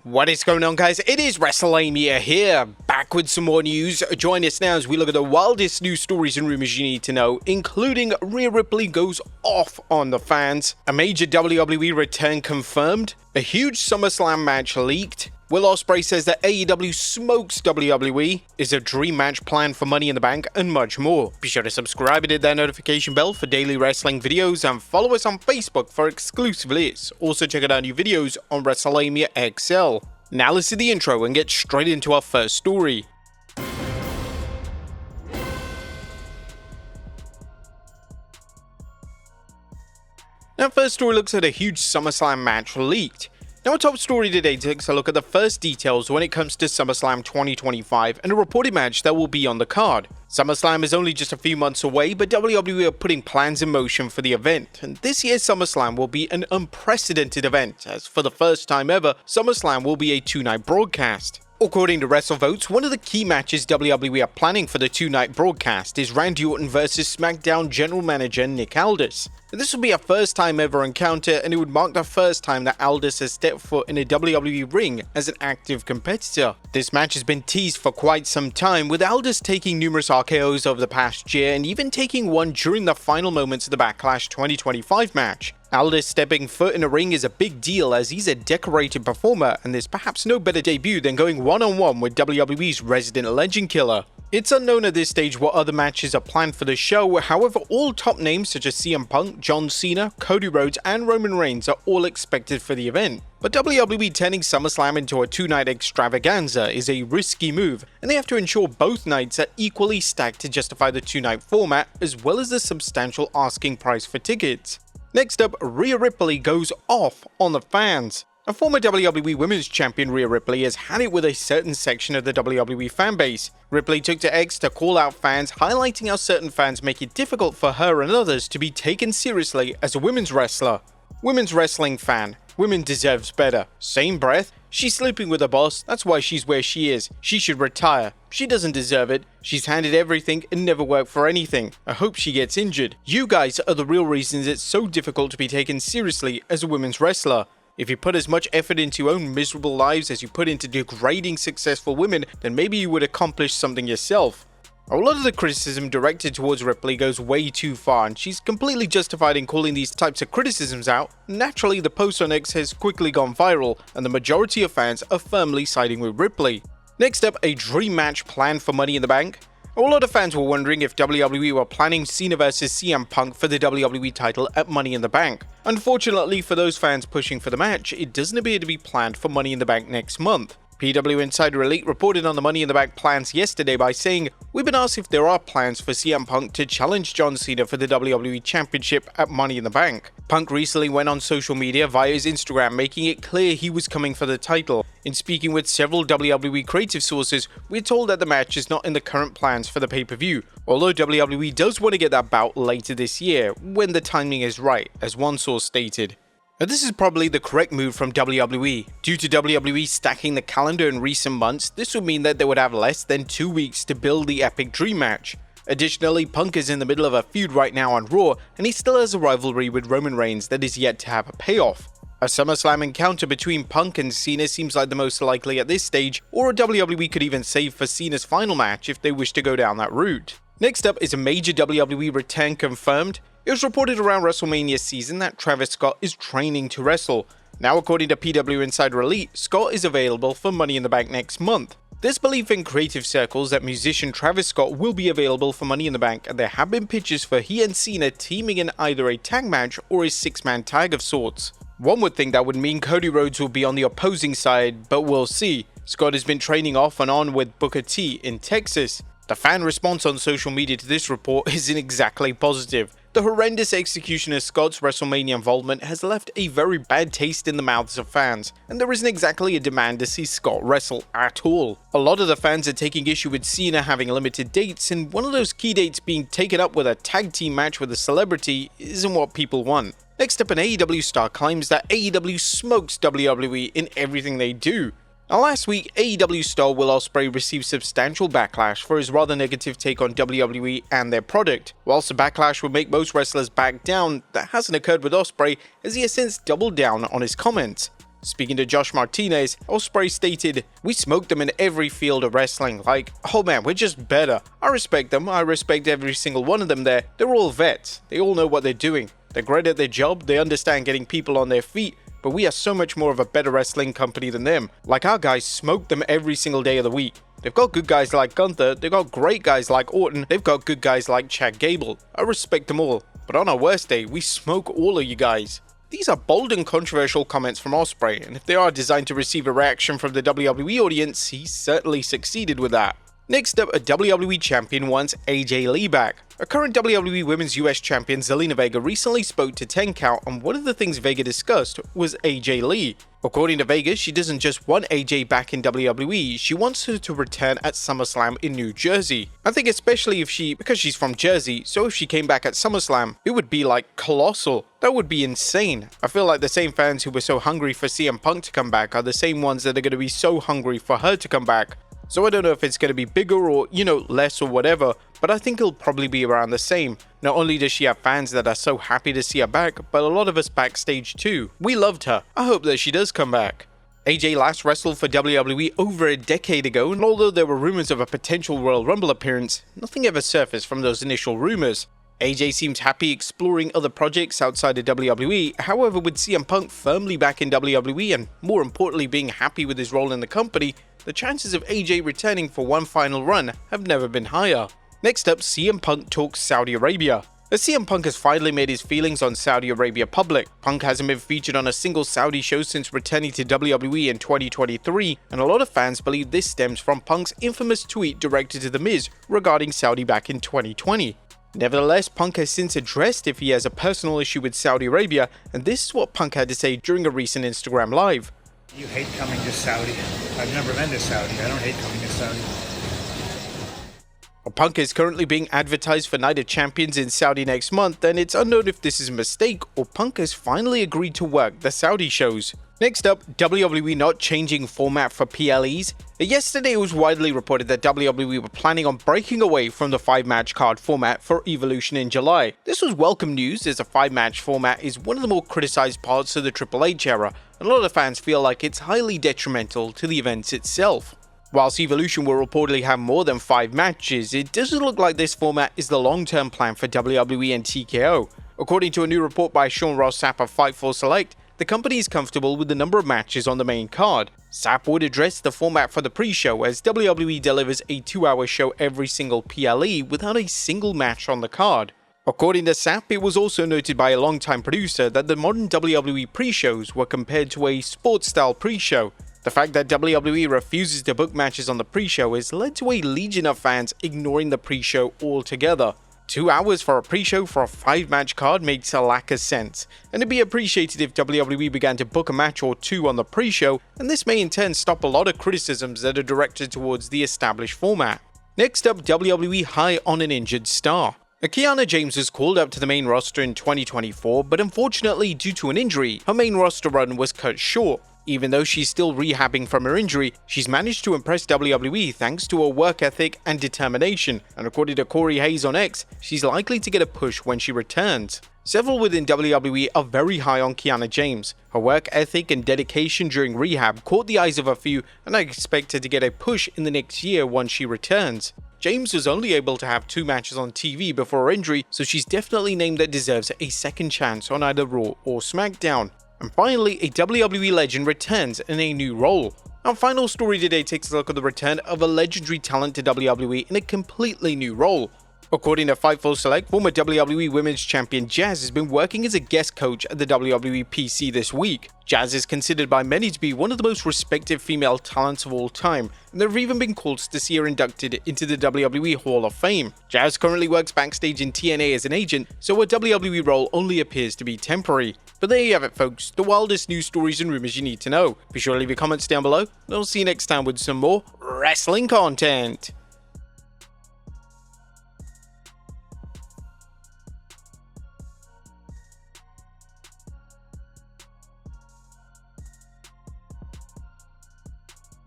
What is going on, guys? It is Wrestlelamia here, back with some more news. Join us now as we look at the wildest news stories and rumors you need to know, including Rhea Ripley goes off on the fans, a major WWE return confirmed, a huge Summerslam match leaked, Will Ospreay says that AEW smokes WWE, is a dream match planned for Money in the Bank, and much more. Be sure to subscribe and hit that notification bell for daily wrestling videos, and follow us on Facebook for exclusive lists. Also check out our new videos on Wrestlelamia XL. Now let's see the intro and get straight into our first story. Now, first story looks at a huge SummerSlam match leaked. Now, our top story today takes a look at the first details when it comes to SummerSlam 2025 and a reported match that will be on the card. SummerSlam is only just a few months away, but WWE are putting plans in motion for the event, and this year's SummerSlam will be an unprecedented event, as for the first time ever, SummerSlam will be a two-night broadcast. According to WrestleVotes, one of the key matches WWE are planning for the two-night broadcast is Randy Orton vs SmackDown General Manager Nick Aldis. This will be a first-time ever encounter, and it would mark the first time that Aldis has stepped foot in a WWE ring as an active competitor. This match has been teased for quite some time, with Aldis taking numerous RKOs over the past year and even taking one during the final moments of the Backlash 2025 match. Aldis stepping foot in a ring is a big deal as he's a decorated performer, and there's perhaps no better debut than going one-on-one with WWE's resident legend killer. It's unknown at this stage what other matches are planned for the show, however all top names such as CM Punk, John Cena, Cody Rhodes and Roman Reigns are all expected for the event. But WWE turning SummerSlam into a two-night extravaganza is a risky move, and they have to ensure both nights are equally stacked to justify the two-night format as well as the substantial asking price for tickets. Next up, Rhea Ripley goes off on the fans. A former WWE Women's Champion, Rhea Ripley, has had it with a certain section of the WWE fanbase. Ripley took to X to call out fans, highlighting how certain fans make it difficult for her and others to be taken seriously as a women's wrestler. Women's wrestling fan. Women deserves better. Same breath. She's sleeping with a boss, that's why she's where she is. She should retire. She doesn't deserve it. She's handed everything and never worked for anything. I hope she gets injured. You guys are the real reasons it's so difficult to be taken seriously as a women's wrestler. If you put as much effort into your own miserable lives as you put into degrading successful women, then maybe you would accomplish something yourself. A lot of the criticism directed towards Ripley goes way too far, and she's completely justified in calling these types of criticisms out. Naturally, the post on X has quickly gone viral, and the majority of fans are firmly siding with Ripley. Next up, a dream match planned for Money in the Bank. A lot of fans were wondering if WWE were planning Cena vs CM Punk for the WWE title at Money in the Bank. Unfortunately for those fans pushing for the match, it doesn't appear to be planned for Money in the Bank next month. PW Insider Elite reported on the Money in the Bank plans yesterday by saying, "We've been asked if there are plans for CM Punk to challenge John Cena for the WWE Championship at Money in the Bank." Punk recently went on social media via his Instagram making it clear he was coming for the title. In speaking with several WWE creative sources, we're told that the match is not in the current plans for the pay-per-view, although WWE does want to get that bout later this year, when the timing is right, as one source stated. Now, this is probably the correct move from WWE. Due to WWE stacking the calendar in recent months, this would mean that they would have less than 2 weeks to build the epic dream match. Additionally, Punk is in the middle of a feud right now on Raw, and he still has a rivalry with Roman Reigns that is yet to have a payoff. A SummerSlam encounter between Punk and Cena seems like the most likely at this stage, or a WWE could even save for Cena's final match if they wish to go down that route. Next up is a major WWE return confirmed. It was reported around WrestleMania season that Travis Scott is training to wrestle. Now, according to PW Insider Elite, Scott is available for Money in the Bank next month. There's belief in creative circles that musician Travis Scott will be available for Money in the Bank, and there have been pitches for he and Cena teaming in either a tag match or a six-man tag of sorts. One would think that would mean Cody Rhodes will be on the opposing side, but we'll see. Scott has been training off and on with Booker T in Texas. The fan response on social media to this report isn't exactly positive. The horrendous execution of Scott's WrestleMania involvement has left a very bad taste in the mouths of fans, and there isn't exactly a demand to see Scott wrestle at all. A lot of the fans are taking issue with Cena having limited dates, and one of those key dates being taken up with a tag team match with a celebrity isn't what people want. Next up, an AEW star claims that AEW smokes WWE in everything they do. Now, last week, AEW star Will Ospreay received substantial backlash for his rather negative take on WWE and their product. Whilst the backlash would make most wrestlers back down, that hasn't occurred with Ospreay, as he has since doubled down on his comments. Speaking to Josh Martinez, Ospreay stated, "We smoked them in every field of wrestling. Like, oh man, we're just better. I respect them. I respect every single one of them there. They're all vets. They all know what they're doing. They're great at their job. They understand getting people on their feet. But we are so much more of a better wrestling company than them. Like, our guys smoke them every single day of the week. They've got good guys like Gunther. They've got great guys like Orton. They've got good guys like Chad Gable. I respect them all. But on our worst day, we smoke all of you guys." These are bold and controversial comments from Ospreay, and if they are designed to receive a reaction from the WWE audience, he certainly succeeded with that. Next up, a WWE champion wants AJ Lee back. A current WWE Women's US Champion Zelina Vega recently spoke to 10 Count, and one of the things Vega discussed was AJ Lee. According to Vega, she doesn't just want AJ back in WWE, she wants her to return at SummerSlam in New Jersey. I think especially because she's from Jersey, so if she came back at SummerSlam, it would be like colossal. That would be insane. I feel like the same fans who were so hungry for CM Punk to come back are the same ones that are going to be so hungry for her to come back. So I don't know if it's going to be bigger or, less or whatever, but I think it'll probably be around the same. Not only does she have fans that are so happy to see her back, but a lot of us backstage too. We loved her. I hope that she does come back. AJ last wrestled for WWE over a decade ago, and although there were rumors of a potential Royal Rumble appearance, nothing ever surfaced from those initial rumors. AJ seems happy exploring other projects outside of WWE, however with CM Punk firmly back in WWE and more importantly being happy with his role in the company, the chances of AJ returning for one final run have never been higher. Next up, CM Punk talks Saudi Arabia. As CM Punk has finally made his feelings on Saudi Arabia public, Punk hasn't been featured on a single Saudi show since returning to WWE in 2023, and a lot of fans believe this stems from Punk's infamous tweet directed to The Miz regarding Saudi back in 2020. Nevertheless, Punk has since addressed if he has a personal issue with Saudi Arabia, and this is what Punk had to say during a recent Instagram live. "You hate coming to Saudi. I've never been to Saudi. I don't hate coming to Saudi." Punk is currently being advertised for Night of Champions in Saudi next month, and it's unknown if this is a mistake or Punk has finally agreed to work the Saudi shows. Next up, WWE not changing format for PLEs. Yesterday it was widely reported that WWE were planning on breaking away from the 5-match card format for Evolution in July. This was welcome news as a 5-match format is one of the more criticized parts of the Triple H era, and a lot of fans feel like it's highly detrimental to the events itself. Whilst Evolution will reportedly have more than 5 matches, it doesn't look like this format is the long-term plan for WWE and TKO. According to a new report by Sean Ross Sapp of Fightful Select, the company is comfortable with the number of matches on the main card. Sapp would address the format for the pre-show as WWE delivers a 2-hour show every single PLE without a single match on the card. According to Sapp, it was also noted by a longtime producer that the modern WWE pre-shows were compared to a sports-style pre-show. The fact that WWE refuses to book matches on the pre-show has led to a legion of fans ignoring the pre-show altogether. 2 hours for a pre-show for a 5-match card makes a lack of sense, and it'd be appreciated if WWE began to book a match or two on the pre-show, and this may in turn stop a lot of criticisms that are directed towards the established format. Next up, WWE high on an injured star. Kiana James was called up to the main roster in 2024, but unfortunately due to an injury, her main roster run was cut short. Even though she's still rehabbing from her injury, she's managed to impress WWE thanks to her work ethic and determination, and according to Corey Hayes on X, she's likely to get a push when she returns. Several within WWE are very high on Kiana James. Her work ethic and dedication during rehab caught the eyes of a few, and I expect her to get a push in the next year once she returns. James was only able to have 2 matches on TV before her injury, so she's definitely a name that deserves a second chance on either Raw or SmackDown. And finally, a WWE legend returns in a new role. Our final story today takes a look at the return of a legendary talent to WWE in a completely new role. According to Fightful Select, former WWE Women's Champion Jazz has been working as a guest coach at the WWE PC this week. Jazz is considered by many to be one of the most respected female talents of all time, and there have even been calls to see her inducted into the WWE Hall of Fame. Jazz currently works backstage in TNA as an agent, so her WWE role only appears to be temporary. But there you have it folks, the wildest news stories and rumors you need to know. Be sure to leave your comments down below, and I'll see you next time with some more wrestling content.